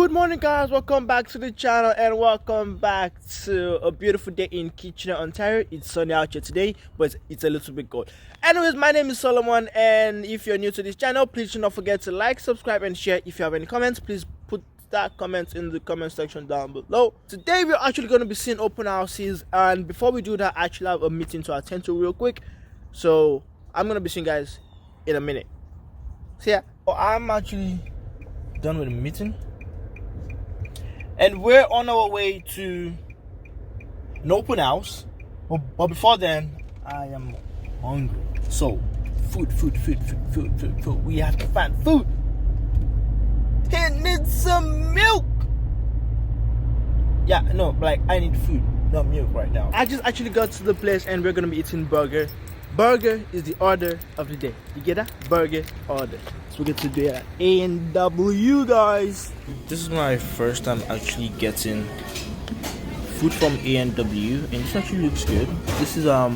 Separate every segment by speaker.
Speaker 1: Good morning, guys. Welcome back to the channel and welcome back to a beautiful day in Kitchener, Ontario. It's sunny out here today, but it's a little bit cold. Anyways, my name is Solomon, and if you're new to this channel, please do not forget to like, subscribe, and share. If you have any comments, please put that comment in the comment section down below. Today we're actually going to be seeing open houses, and before we do that, I actually have a meeting to attend to real quick, so I'm going to be seeing you guys in a minute. So yeah, I'm actually done with the meeting and we're on our way to an open house, but before then I am hungry. So food. We have to find food. He needs some milk. Yeah, no, like I need food, not milk right now. I just actually got to the place and we're gonna be eating burger. Burger is the order of the day. You get that? Burger order. So we get to do it at A&W, guys. This is my first time actually getting food from A&W, and this actually looks good. This is a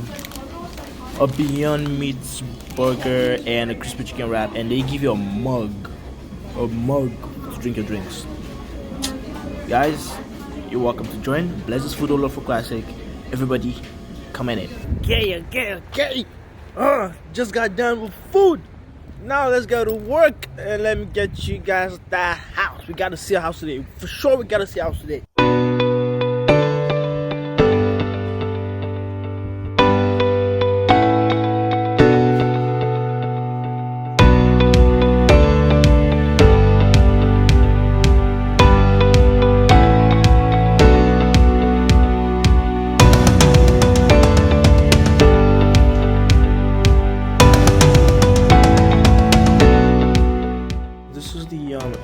Speaker 1: Beyond Meats burger and a crispy chicken wrap, and they give you a mug to drink your drinks. Guys, you're welcome to join. Bless this food all over for classic. Everybody, come in. Okay. Just got done with food. Now let's go to work and let me get you guys that house. We gotta see a house today. For sure, we gotta see a house today.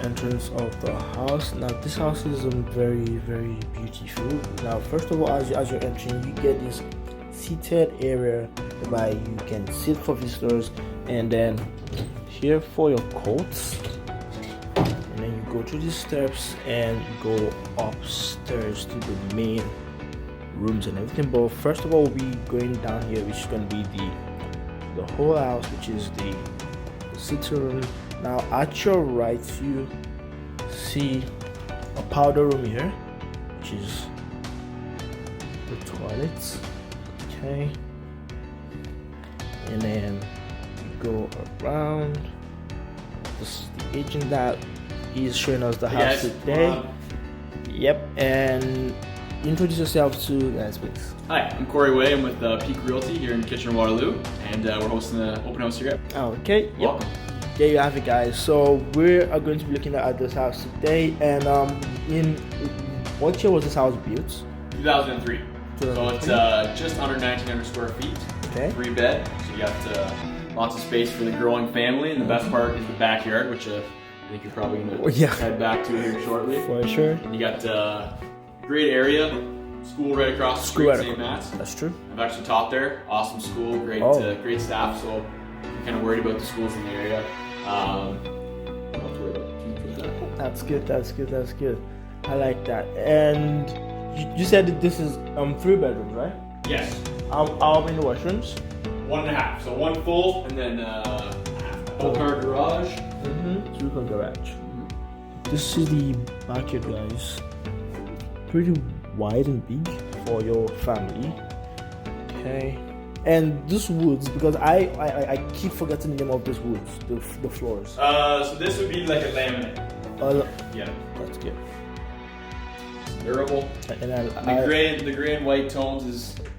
Speaker 1: Entrance of the house. Now this house is very beautiful. Now first of all, as you're entering, you get this seated area whereby you can sit for visitors, and then here for your coats, and then you go through these steps and go upstairs to the main rooms and everything. But first of all, we'll be going down here, which is going to be the whole house, which is the sitting room. Now at your right you see a powder room here, which is the toilets. Okay, and then you go around. This is the agent that is showing us the house today. Yep, and introduce yourself to guys, please.
Speaker 2: Hi, I'm Corey Way. I'm with Peak Realty here in Kitchener, Waterloo, and we're hosting the open house here.
Speaker 1: Okay,
Speaker 2: welcome.
Speaker 1: There you have it, guys. So we are going to be looking at this house today, and in what year was this house built?
Speaker 2: 2003. So it's just under 1,900 square feet. Okay. 3-bed. So you got lots of space for the growing family, and the best part is the backyard, which I think you're probably going to head back to here shortly.
Speaker 1: For sure.
Speaker 2: And you got great area, school right across the street, St. Matt's.
Speaker 1: That's true.
Speaker 2: I've actually taught there. Awesome school, great staff. So I'm kind of worried about the schools in the area.
Speaker 1: That's good. I like that. And you said that this is 3 bedrooms, right?
Speaker 2: Yes.
Speaker 1: How many washrooms?
Speaker 2: 1.5. So 1 full and then whole car garage.
Speaker 1: 2-car garage. This is the backyard, guys. Pretty wide and big for your family. Okay. And this woods, because I keep forgetting the name of this woods, the floors.
Speaker 2: So this would be like a laminate. Yeah.
Speaker 1: That's good.
Speaker 2: Durable. And the gray and white tones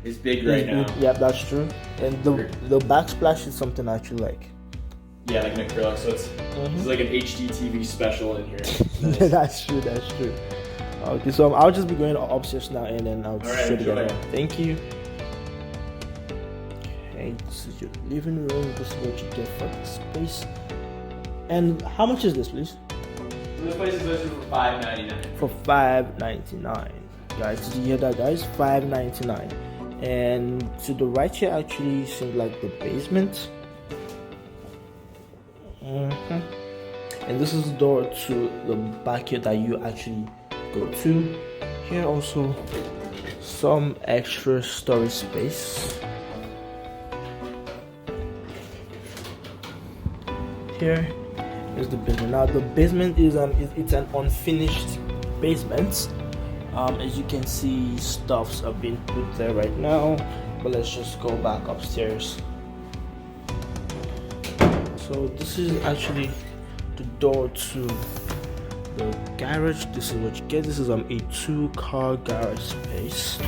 Speaker 2: is big right now.
Speaker 1: Yeah, that's true. And the backsplash is something I actually like.
Speaker 2: Yeah, like an acrylic. So it's like an HD TV special in here.
Speaker 1: Nice. That's true. Okay, so I'll just be going upstairs now, and then I'll show you guys. Thank you. Okay, this is your living room. This is what you get for the space. And how much is this, please?
Speaker 2: This place is listed for $599.
Speaker 1: For $599, guys. Did you hear that, guys? $599. And to the right here actually seems like the basement. And this is the door to the backyard that you actually go to. Here also some extra storage space. Here is the basement. Now the basement is it's an unfinished basement. As you can see, stuffs are being put there right now, but let's just go back upstairs. So this is actually the door to the garage. This is what you get. This is a 2-car garage space.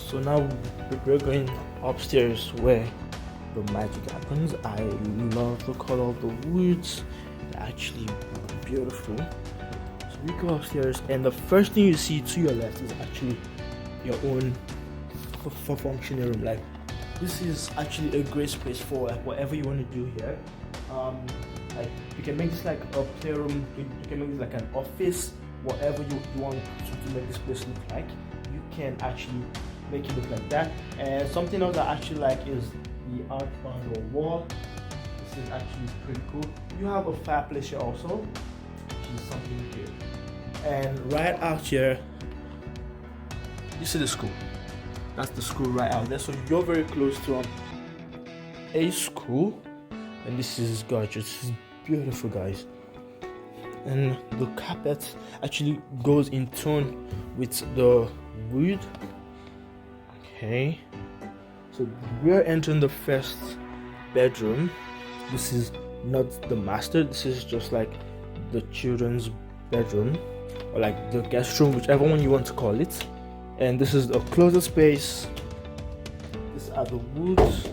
Speaker 1: So now we're going upstairs where the magic happens. I love the color of the woods. They're actually beautiful. So we go upstairs, and the first thing you see to your left is actually your own functioning room. Like, this is actually a great space for like whatever you want to do here. Like, you can make this like a playroom. You can make this like an office. Whatever you want to make this place look like, you can actually make it look like that. And something else I actually like is the art on the wall. This is actually pretty cool. You have a fireplace here also, which is something good. And right out here, you see the school. That's the school right out there. So you're very close to a school, and this is gorgeous. This is beautiful, guys. And the carpet actually goes in tone with the wood. Okay, so we're entering the first bedroom. This is not the master, this is just like the children's bedroom, or like the guest room, whichever one you want to call it. And this is a closet space. These are the woods,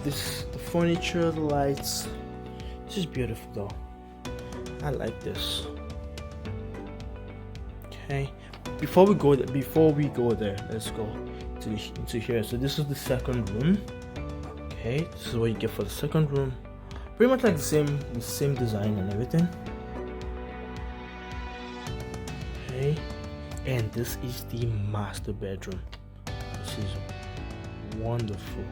Speaker 1: this the furniture, the lights. This is beautiful though. I like this. Okay, before we go there, let's go into here. So this is the second room. Okay, this is what you get for the second room. Pretty much like the same design and everything. Okay, and this is the master bedroom. This is wonderful.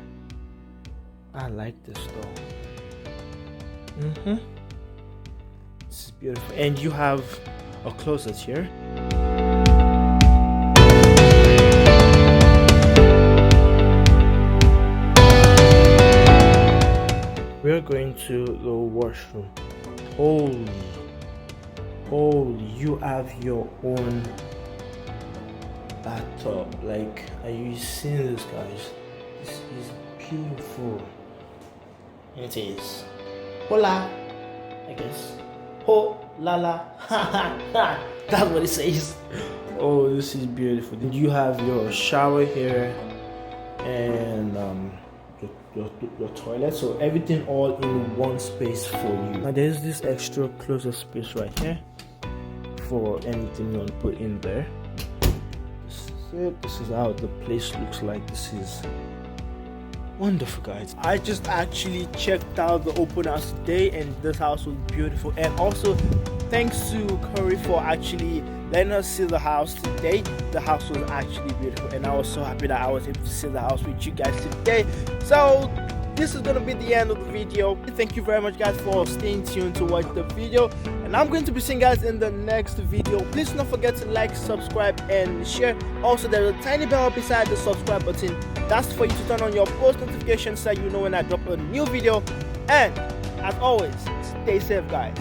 Speaker 1: I like this though. This is beautiful, and you have a closet here. We're going to the washroom. Holy, you have your own bathtub. Like, are you seeing this, guys? This is beautiful. It is. Hola, I guess. Ho la la. That's what it says. Oh, this is beautiful. You have your shower here, and your toilet, so everything all in one space for you. Now there's this extra closet space right here for anything you want to put in there. This is it. This is how the place looks like. This is wonderful, guys. I just actually checked out the open house today, and this house was beautiful. And also thanks to Curry for actually letting us see the house today. The house was actually beautiful, and I was so happy that I was able to see the house with you guys today. So this is gonna be the end of the video. Thank you very much, guys, for staying tuned to watch the video, and I'm going to be seeing you guys in the next video. Please don't forget to like, subscribe, and share. Also, there's a tiny bell beside the subscribe button. That's for you to turn on your post notifications so you know when I drop a new video. And as always, stay safe, guys.